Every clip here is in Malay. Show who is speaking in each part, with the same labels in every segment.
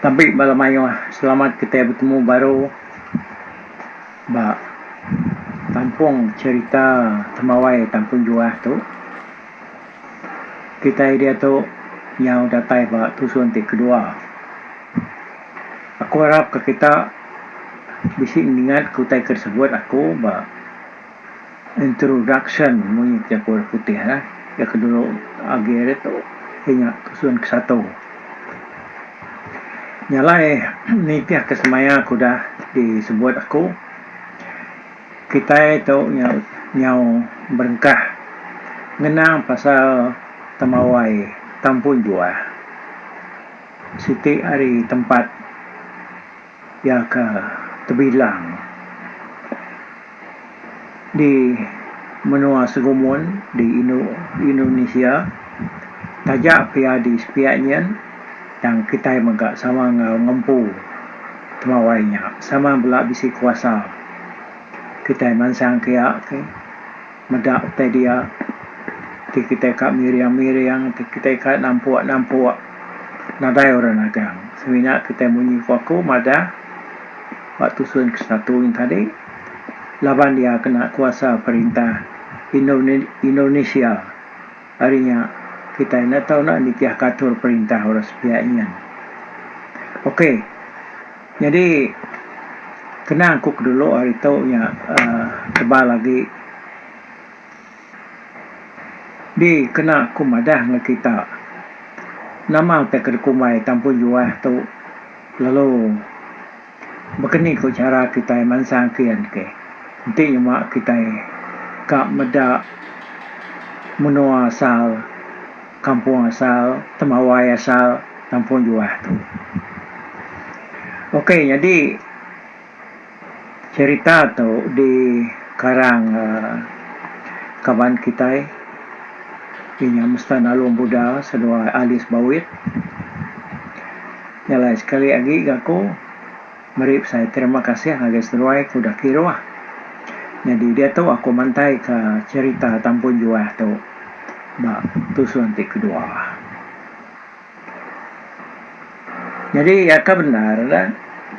Speaker 1: Tapi malam ayo selamat kita bertemu baru ba tampung cerita temawai tampung juah tu. Kita dia tu yang datai ba tusun ti kedua. Aku harap ke kita bisa ingat kutai tersebut aku ba introduction muni capur putih lah. Ya kedua agak tu ingat tusun ke satu. Nyalai ni pihak kesemaya aku dah disebut aku kita itu nyau berengkah ngenang pasal temawai tampun juah siti hari tempat ya ke terbilang di menua segumun di Indonesia tajak pia di sepiaknya yang kita megak sama ngempu temawainya sama belak bisi kuasa kita mansang kaya ke medak utai dia ti kita kat miriang ti kita kat nampuak nadai orang agang seminyak kita bunyi kuaku mada waktu sun ke satu yang tadi laban dia kena kuasa perintah Indonesia harinya kita nak tahu nak nitiah katur perintah orang sepiaknya. Okey. Jadi kena aku dulu hari tu nya tebal lagi di kena aku madah dengan kita. Nama tak kerkumai tampun juah tu lalu begini ko cara kita mansang kian ke. Nanti mak kita kak medak menua asal kampung asal, temawai asal, tampun juah tu. Okey, jadi cerita tu di karang kawan kita ini Mustan Alum Buddha sedua Alis Bawit. Nyalai sekali lagi aku merip saya terima kasih agak seruai kuda kiroah. Jadi dia tu aku mantai ke cerita tampun juah tu. Ba tusun ti kedua. Jadi ya benar dah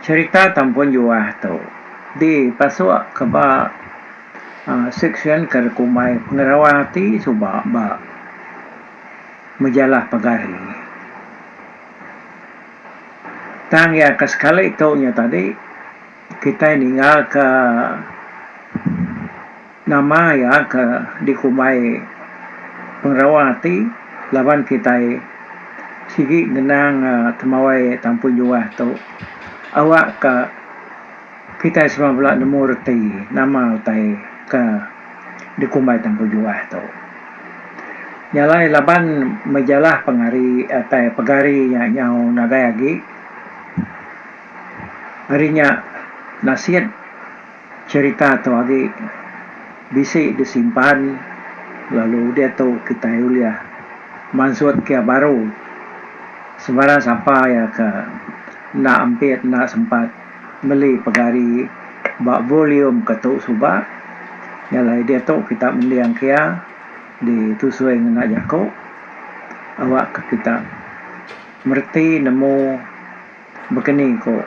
Speaker 1: cerita tampun juah tu di pasuk ke ba section kerkumai pengerawati suba ba majalah pagari. Tang ya ke sekali itu nya tadi kita tinggal ke nama ya ke dikumai pengrawati lawan kita sigi genang temawai tampun juah tu awak ke kita semua belak nemu reti nama utai ke dikumbai tampun juah tu nyalai laban majalah pengari atai pegari yang nyau nagai lagi harinya nasihat cerita tu lagi bisik disimpan lalu dia tu kita uliah mansut kia baru sebarang siapa ya ke nak ampit nak sempat beli pegari bak volume ketuk subak nyalai dia tu kita mendiang kia di tusui ngena jako awak ke kita merti nemu begini ko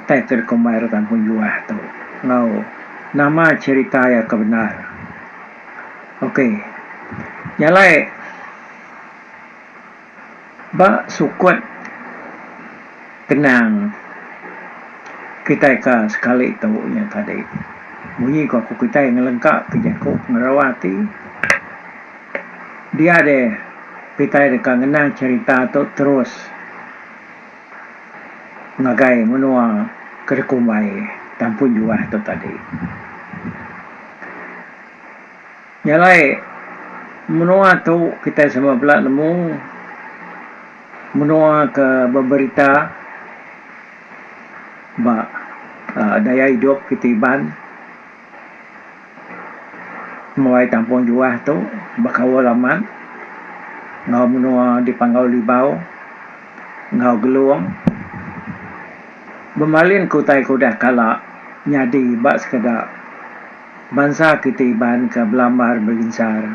Speaker 1: teker komai tampun juah tu ngau nama cerita ya kebenar. Okey. Nyalai ba sukut tenang kita ke sekali tu yang tadi bunyi ko aku kita yang lengkap kejaku ngerawati dia ada kita dekat ngenang cerita tu terus ngagai menua kerkumai tampun juah tu tadi nyalai menua tu kita semua belak nemu menua ke berberita ba daya hidup kitiban mulai tampung juah tu bakawal aman ngau menua di Panggau Libau ngau geluang bemalin kutai kuda kala nyadi bak sekadar bangsa kitiban ke belamar berginsar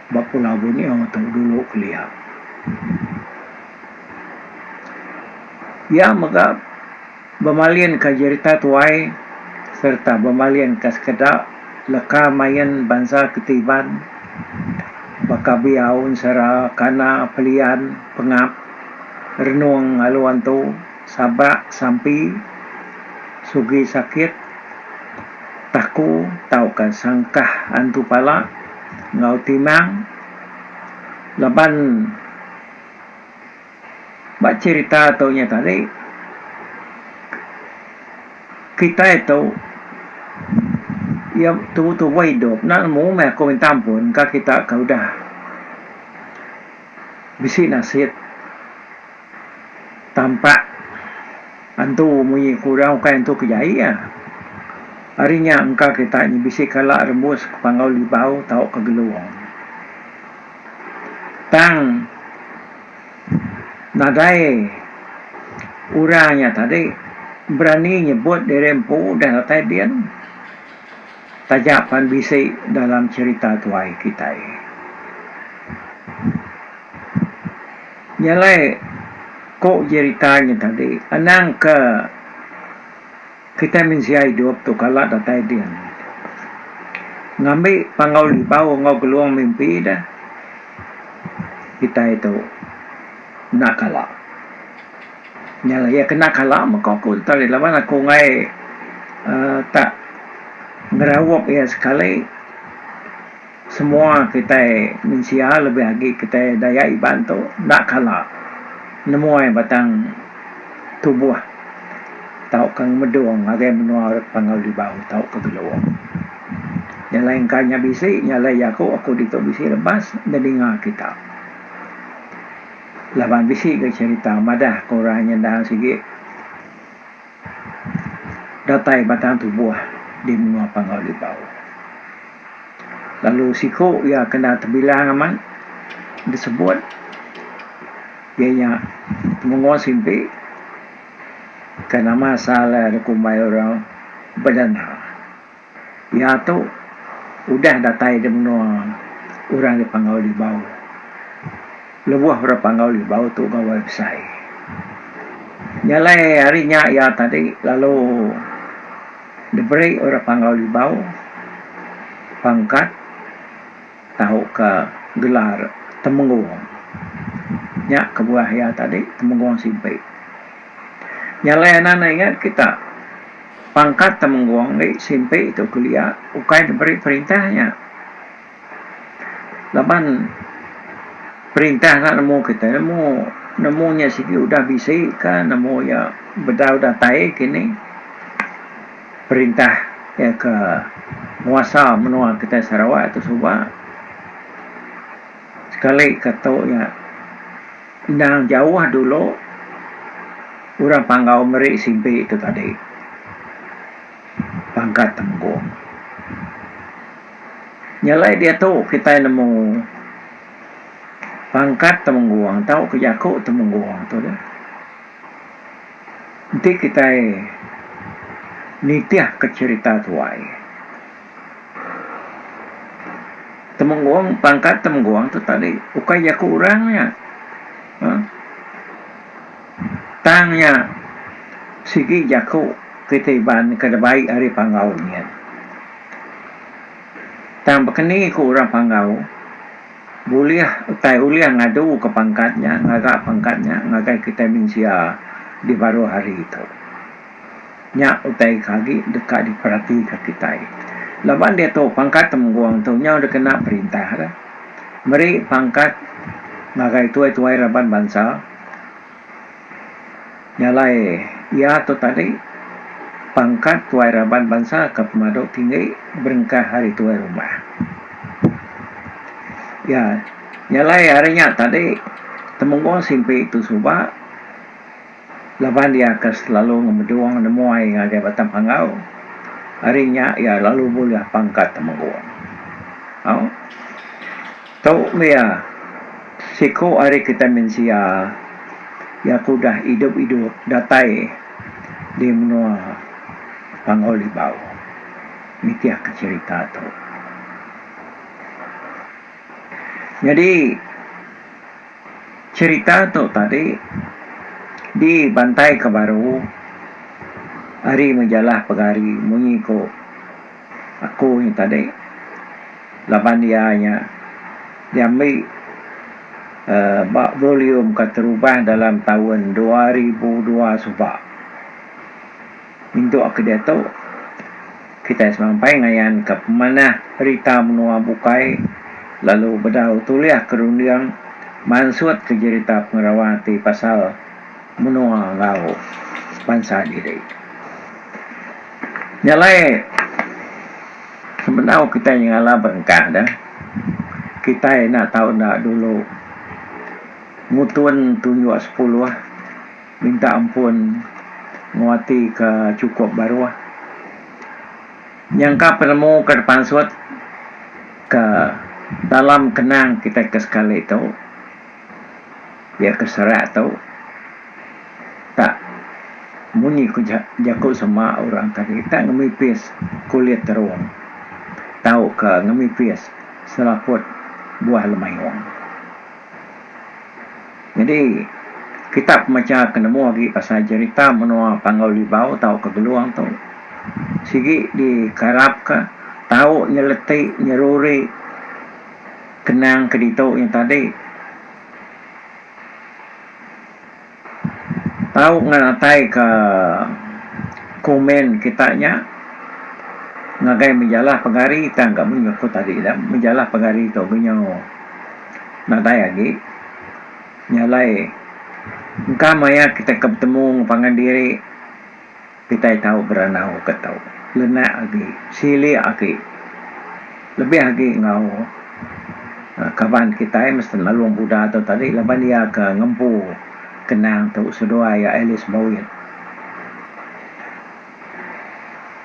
Speaker 1: bak pulau bunyi tu dulu kuliah Ya maka bemalian ka cerita tuai serta bemalian ka sekedak leka mayan bangsa ketiban baka biaun sara kana pelian pengap renung aluan tu sabak sampi sugi sakit taku tau ka sangkah antu pala ngau timang laban bak cerita taunya tadi kita itu ya tu hidup nak mau me ko mintam pun ka kita ka udah bisi nasit tampak antu mui kurang kan tu kejai ya harinya engka kita ni bisi kala rembus pangau libau tau ke geluang tang nadai urangnya tadi berani nyebut dirempu dan tadian tajapan bisi dalam cerita tuai kita nyalai kok ceritanya tadi anang ke kita mensia hidup tu kalau datai dia ngambil pangau libau ngau geluang mimpi dah kita itu nak kalah nyala ya kena kalah maka aku tadi lawan aku ngai tak ngerawak ya sekali semua kita mensia lebih lagi kita daya bantu nak kalah nemuai batang tubuh tau kang meduang agai menua pangau di bawah tau ke geluang yang lain kanya bisi nyala aku ditok bisi lepas dan dengar kita laban bisi ke cerita madah korangnya dah sikit datai batang tubuh di menua pangau di bawah lalu siku ya kena terbilang aman disebut ianya menguas simpi kerana masalah kumai orang berdana ya tu udah datai di menua orang di pangau di bawah lebuah orang pangau di bawah tu ke website nyalai harinya ya tadi lalu diberi orang pangau di bawah pangkat tahu ke gelar temenggung nyak kebuah ya tadi temenggung simpi nyalai anak ingat kita pangkat temenggung ni simpi itu kuliah ukai diberi perintahnya laban perintah nak nemu kita nemunya segi udah bisi kan nemu ya bedau datai kini perintah ya ke muasa menua kita Sarawak itu subah sekali katanya nang jauh dulu orang pangau meri simpi itu tadi pangkat temenggung nyalai dia tu kita nemu pangkat temenggung tahu kejaku temenggung tu dah nanti kita nitiah ke cerita tuai temenggung pangkat temenggung tu tadi ukai jaku orangnya tangnya sigi jaku ketiban kada baik hari pangau ni tang bekeni ku orang pangau boleh utai uliah ngadu ke pangkatnya ngagai kita minsia di baru hari itu nya utai kagi dekat diperhati ke kita laban dia tu pangkat temenggung tu nya udah kena perintah dah beri pangkat ngagai tuai raban bangsa nyalai ya tu tadi pangkat tuai raban bangsa ke pemadok tinggi berengkah hari tuai rumah ya nyalai harinya tadi temenggung simpi itu subak laban dia ke selalu ngemeduang nemuai ngagai batang pangau harinya ya lalu boleh pangkat temenggung tau ya siku hari kita mensia ya kudah hidup datai di menua pangau di bawah mitiah ke cerita tu jadi cerita tu tadi di Bantai Kebaru hari majalah pagari munyi ko aku yang tadi laban dia ambil volume keterubah dalam tahun 2002 subak untuk aku dia tu kita sampai ngayan ke pemanah berita menua bukai lalu bedau tuliah kerundiang mansut ke cerita pengerawati pasal menua ngau bangsa diri nyalai sebenarnya kita yang ala berengkak dah kita nak tahu nak dulu mutuan tunjuk 10 minta ampun nguati ke cukup baru nyangka penemu ke depan suat ke dalam kenang kita ke sekali itu biar keserak tu tak munyi ku jakut sama orang tadi tak ngemipis kulit teruang tahu ke ngemipis selaput buah lemayong. Jadi kita macam kenemu lagi pasal cerita menua Pangau Libau tahu ke geluang tu sigi dikarap ke tahu nyeletik nyeruri kenang ke dito yang tadi tahu nganatai ke komen kitanya ngagai majalah pagari tangga menyuku tadi dah majalah pagari tu punya natai lagi nyalai engkau maya kita ketemu pangan diri kita tahu beranau ke tahu lenak lagi sili lagi lebih lagi ngau kawan kita mesti maluang Buddha tu tadi lepas dia ke ngempu kenang tu sedua ya Alice Bowen.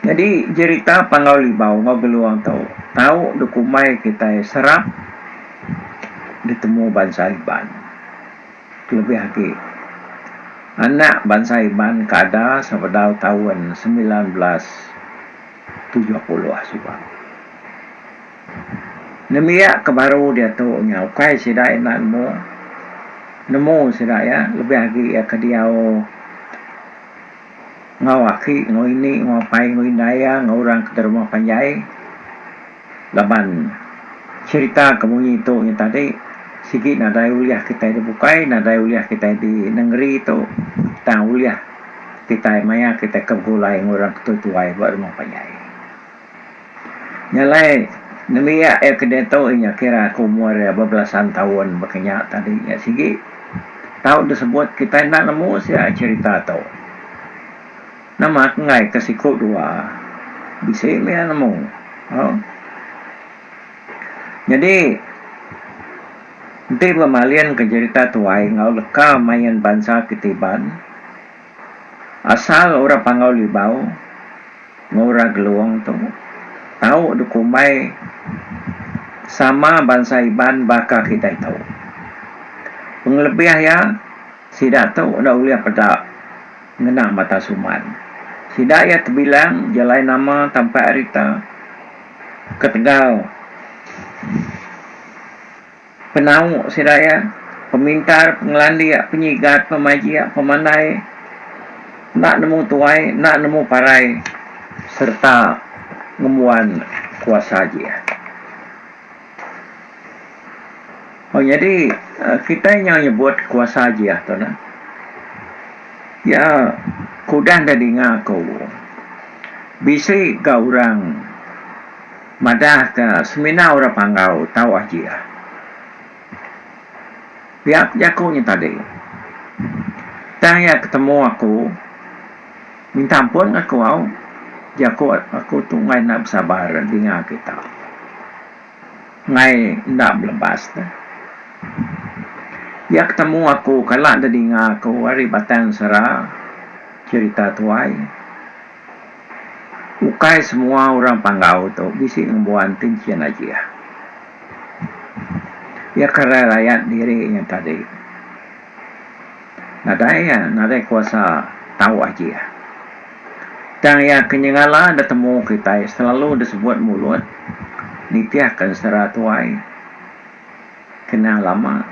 Speaker 1: Jadi cerita Pangau Libau ngau geluang tahu dukumai kita serap ditemu bangsa Iban lebih lagi anak bangsa Iban kada sepada tahun 1970 subang nemiak kebaru dia tu nyaukai sidai nak nemu sidak ya lebih lagi ya kediau ngau aki ngau ini ngau pai ngau indaya ngau orang ke rumah panjai laban cerita kemunyi itu yang tadi sikit nadai uliah kita dibukai nadai uliah kita di negeri itu tang uliah kita maya kita kebulai orang ketuai buat rumah panjai nyalai nemiak kedai tu nya kira aku umur berbelasan tahun berkenyak tadi ya sikit tahu disebut kita nak nemu sia cerita tu nama ngai kesikut dua bisa dia nemu jadi nanti pemalian ke cerita tuai ngau leka mayan bangsa ketiban asal orang Pangau Libau ngora geluang tu tahu dukumai sama bangsa Iban baka kita tahu penglebih ya sidak tu dah uliah pada ngenang mata suman sidak ya terbilang jalai nama tanpa arita ketegal penau sidak ya pemintar pengelandi ya penyigat pemaji ya pemandai nak nemu tuai nak nemu parai serta ngemuan kuasa dia. Oh jadi kita yang nyebut kuasa aja tu nah. Ya kudah dah ngaku. Bisa ke orang madah ke semina orang Pangau tahu aja. Biar jakunya tadi. Tanya ketemu aku minta ampun aku aku tu ngai nak sabar dengan kita. Ngai nak lepas dah. Ya ketemu aku kalak dah dengar aku hari batang serah cerita tuai ukai semua orang Pangau tu bisik ngebuan tincian aja ya kerana rakyat diri yang tadi nadai kuasa tahu aja dan ya kenyangala dah temu kita selalu disebut mulut nitiahkan serah tuai kena lama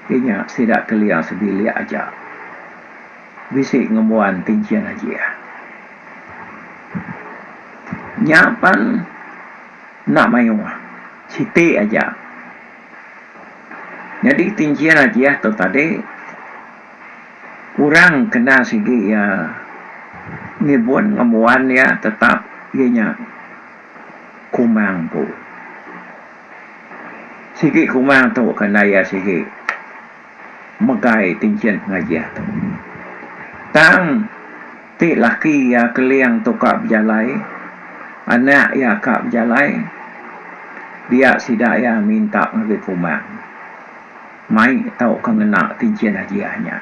Speaker 1: ianya tidak keliang sebilik aja bisik ngemuan tincian aja. Nyapan nak mayu siti aja. Jadi tincian aja tu tadi kurang kena segi ya ngibun ngemuan ya tetap ianya kumang po. Sigi kumang tu kena ya sigi megai tincian ngaji tu. Tang ti laki ya keliang tu kap jalai, anak ya kap jalai, dia sidak ya minta ngaji kumang. Mai tau kena tincian hajiahnya.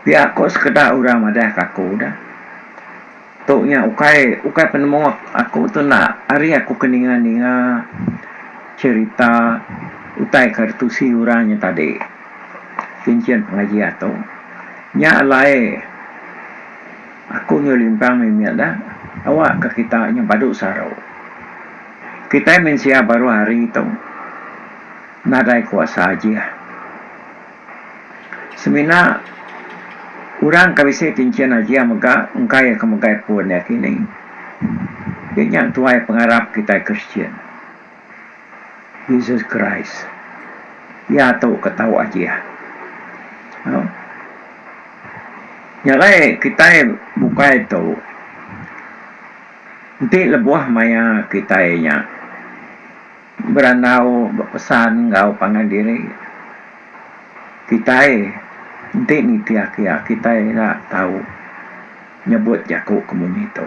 Speaker 1: Dia aku sekedar orang madah kaku dah. Toknya ukai penemu aku tu nak hari aku keningan ninga cerita utai kartusi orangnya tadi. Tincian pengajian tu. Nya alai aku nyolimpang mimiak dah. Awak ke kita nya baduk sarau. Kita mensia baru hari itu. Nadai kuasa aja. Semina orang kabise tincian aja mega engkai ke megai pun ya kini. Dia yang tuai pengarap kita Kristian. Jesus Christ. Ya tahu ketahu aja. Nyalai kita buka itu. Nanti lebuah maya kita nya. Beranau berpesan ngau pangan diri. Kita nanti ni tiak kita nak tahu nyebut jaku komunito.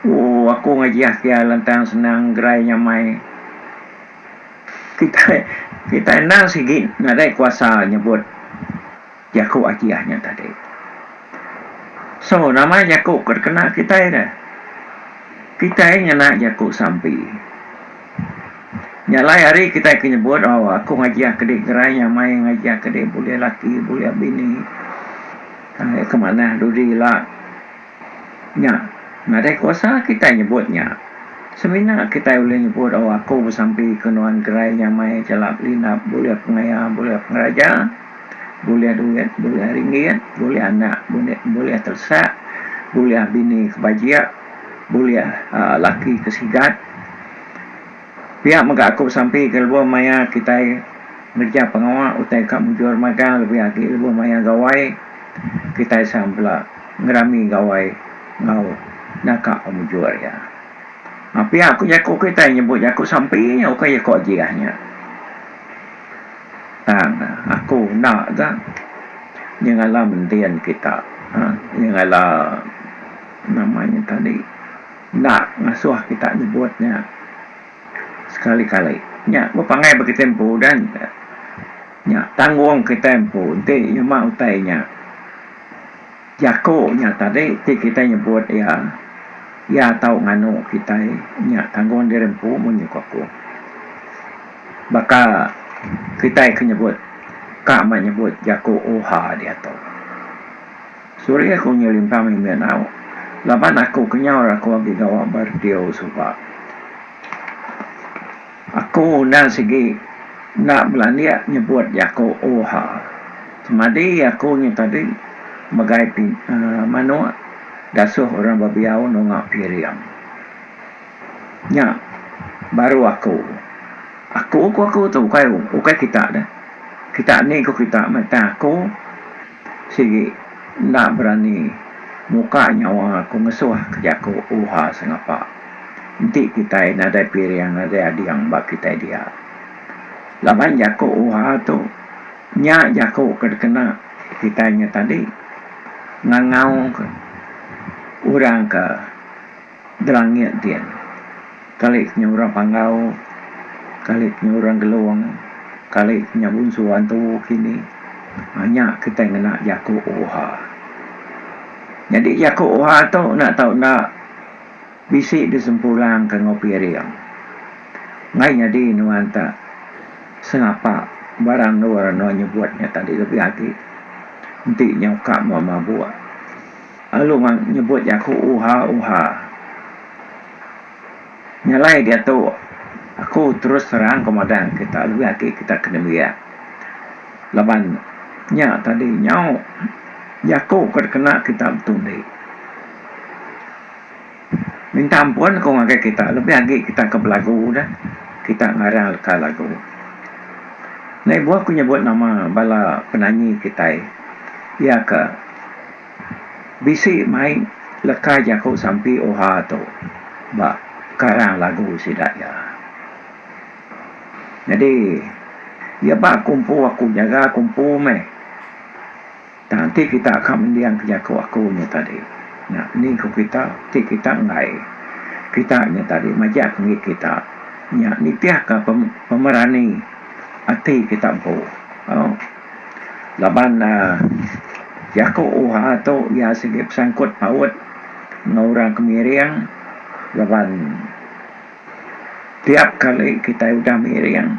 Speaker 1: Oh, aku ngajiah kia lantang senang gerai nyamai. Kita nang sigit nadai kuasa nyebut jaku ajiahnya tadi. So, nama jaku kena kita dah. Kita nak jaku sampai. Nyalai hari kita nyebut, oh aku ngajiah kedek gerai nyamai ngajiah kedek boleh laki, boleh bini. Kemana duri lah. Nya, nadai kuasa kita nyebutnya. Semina kita boleh nyebut, oh aku bersampai kenuan gerai nyamai jalap linap, boleh pengaya, boleh pengeraja, boleh duit, boleh ringgit, boleh anak, boleh tersak, boleh bini kebajiak, boleh laki kesigat. Pihak maka aku sampai ke luar maya kita ngerja pengawal utai kak mujur maka lebih lagi luar maya gawai kita sampla ngerami gawai ngau nakak mujur ya. Pihak aku jaku kita nyebut jaku sampai aku jaku ajiahnya. Aku nak dah nyengala mentian kita. Nyengala namanya tadi nak ngasuh kita nyebutnya sekali-kali. Nya berpangai bagi tempo dan nya tanggung ke tempo nanti nyama utainya. Jaku nya tadi kita nyebut ya tahu nganu kita nya tanggung dirempu menyukaku. Baka kita nyebut kak menyebut jaku oha dia tu. Suri aku nyelimpang menau. Laban aku kenyau aku bagi gawak berdio sebab aku nak segi nak belanja nyebut jaku oha. Semadi aku nya tadi bagai manu dasuh orang babiau nongak piriam. Nya baru aku tu ukai kita dah. Kita ni kita mata aku segi nak berani muka nyawa aku ngesuh jaku oha sengapa. Nanti kita ada pilihan ada yang bak kita dia. Laban jaku uha tu nya jaku kena kitanya tadi ngangau ke orang ke derangit dia. Kali orang panggau, kali orang geluang, kali bunsuan tu kini hanya kita kena jaku uha. Jadi jaku uha tu nak tahu nak bisik disempulang ke ngopi riang. Ngai jadi nuanta sengapa barang luar no nyebutnya tadi lebih lagi. Nanti nyokap mama buat. Lalu nyebut aku uha. Nyalai dia tu aku terus serang komandan kita lebih lagi kita kena biar. Laban nya tadi nyau Yakob kena kita betul ni minta ampun kau ngakai kita lebih lagi kita ke belagu dah kita ngarang ke lagu nah ibu aku nyebut nama bala penyanyi kita ya ke bisi main leka Yakob sampai oha tu ba karang lagu sidak ya jadi ya ba kumpu aku jaga kumpu meh nanti kita akan mendiang ke Yakob aku ni tadi nah ni ko kita ti kita ngai kita nya tadi majak ngi kita nya ni tiah ka pemerani ati kita po laban Yakob uha to ya sigip sangkut paut ngurang kemiriang laban tiap kali kita udah miriang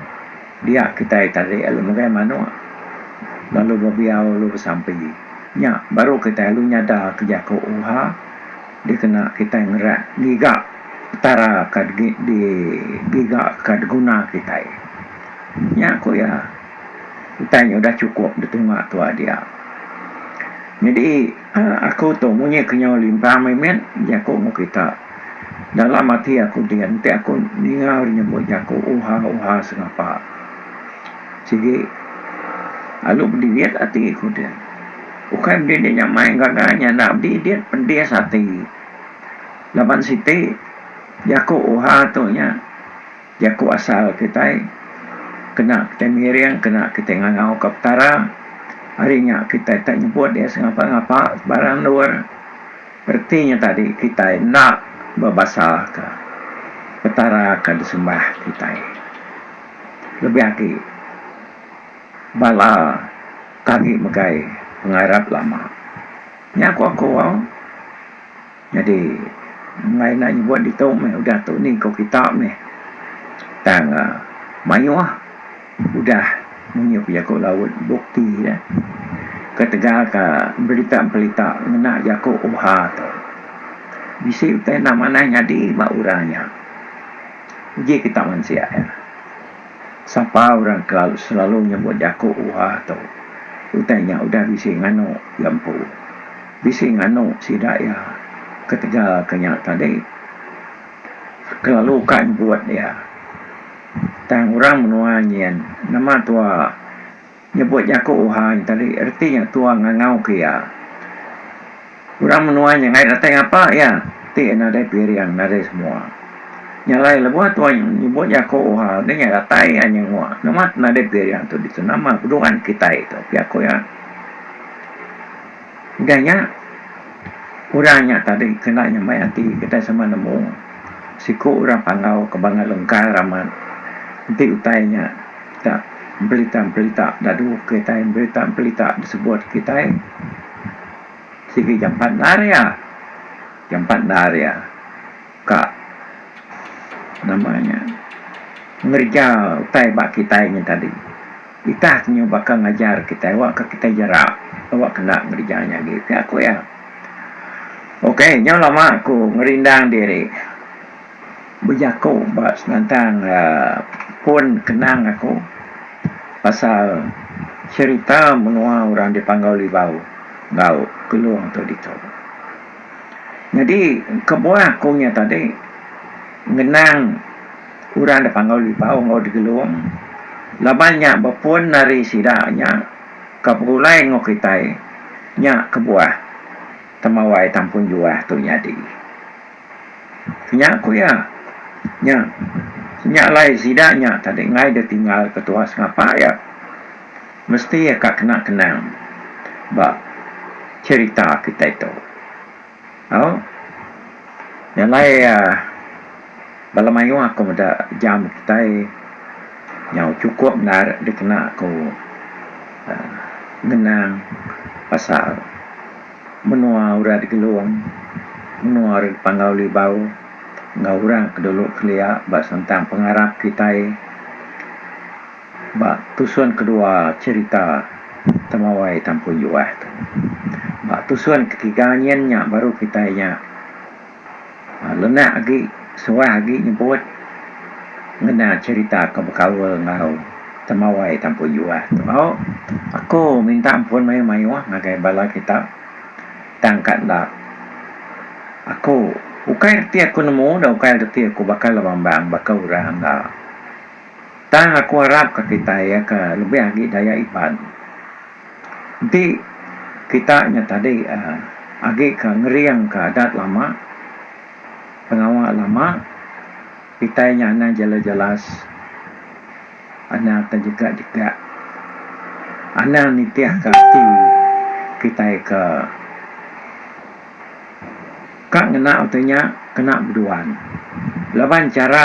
Speaker 1: dia kita tadi alu bagaimana lalu babiau lalu sampai nya baru kita lu nyada ke Yakob uha dia kena kita ngerak giga utara kad di giga kad guna kita nya ko ya tanya udah cukup ditungak tua dia jadi aku tu punya kenyau limpah memen Yakob mau kita dalam hati aku dia nanti aku ningal nyebut Yakob uha sengapa sige alu berdiriat hati aku dia bukan dia nyamai gaganya nak dia pendia sati laban siti Yakob uha tu nya Yakob asal kita kena kita miriang kena kita ngangau ke utara harinya kita tak nyebut dia sengapa-ngapa barang luar artinya tadi kita nak berbahasa ke utara ke disembah kita lebih lagi bala kaki megai pengarap lama nyaku aku jadi ngai nak nyebut di tu udah tu ni kau kitab ni tang mayu udah menyup Yakob laut bukti dah ketegal ke berita-berita ngena Yakob uha tu bisi utai nama jadi mak urangnya uji kita manusia ya siapa orang selalu nyebut Yakob uha tu utanya udah bisi ngano lampu bisi ngano sidak ya ketegal kenyak tadi kelalu kan buat dia tang orang menuanyan nama tua nyebut Yakob uha tadi artinya tua ngangau kia orang menuanyan ngai datang apa ya ti nada piriang nada semua nyalai lebuat tua nyebut Yakob uha dia datai hanya semua nama nada piriang tu itu nama pedoman kita itu Yakob ya ganya orangnya tadi kena nyamai hati kita sama nemu siku orang pangau kebangan lengkar raman nanti utainya tak berita-berita dadu kita berita-berita disebut kita sigi jam 4 darya kak namanya ngerja utai bak kita ini tadi kita hanya bakal ngajar kita awak ke kita jarak awak kena ngerjanya gitu aku ya okey yang lama aku ngerindang diri berjaku bak senantang pun kenang aku pasal cerita menua orang dipanggau libau ngau keluang tu dito jadi kebuah akunya tadi ngenang orang dipanggau libau ngau digeluang labannya bapun nari sidaknya kapulai ngau kitai nya kebuah tamawai tampun juah tu nyadi kenyak aku ya nya senyak lai sidaknya tadi ngai dia tinggal ketua sengapa ya mesti ya kak kena kenang bak cerita kita itu yang lai balamayu aku ada jam kita yang cukup nak dia kena aku menang pasal menua ura di geluang menua ura panggau libau ngau orang kedulu kelia bak tentang pengarap kita bak tusuan kedua cerita tamawai tampun juah tu bak tusuan ketiganya baru kita nya lenak lagi suah lagi nyebut ngena cerita kebekawal ngau temawai tampun jua. Oh, aku minta ampun mayu-mayu ngagai bala kita tangkat dak. Aku ukai reti aku nemu dah ukai reti aku bakal bambang bakal orang dah. Tang aku harap ke kita ya ke lebih lagi daya iban. Nanti kita nya tadi agi ke ngeriang ke adat lama, pengawal lama, kita nya ana jelas-jelas, ana terjaga juga, ana nitiah kati kita ke kak ngena utunya kena berduaan. Lawan cara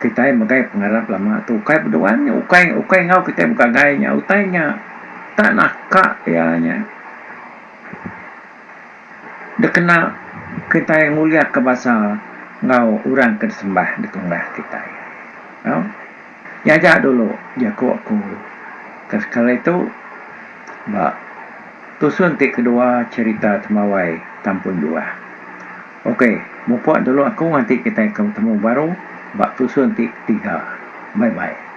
Speaker 1: kita magai pengarap lama tu ukai berduaan, ukai ngau kita buka gainya, utainya tak nakak ya nya. Dia kena kita yang mulia ke bahasa ngau orang kesembah di tengah kita. No? Ya dulu, jago aku. Sekali itu, mbak, tusun ti kedua cerita temawai tampun dua. Okey, mumpuk dulu aku nanti kita ketemu baru, mbak tusun ti tiga. Bye-bye.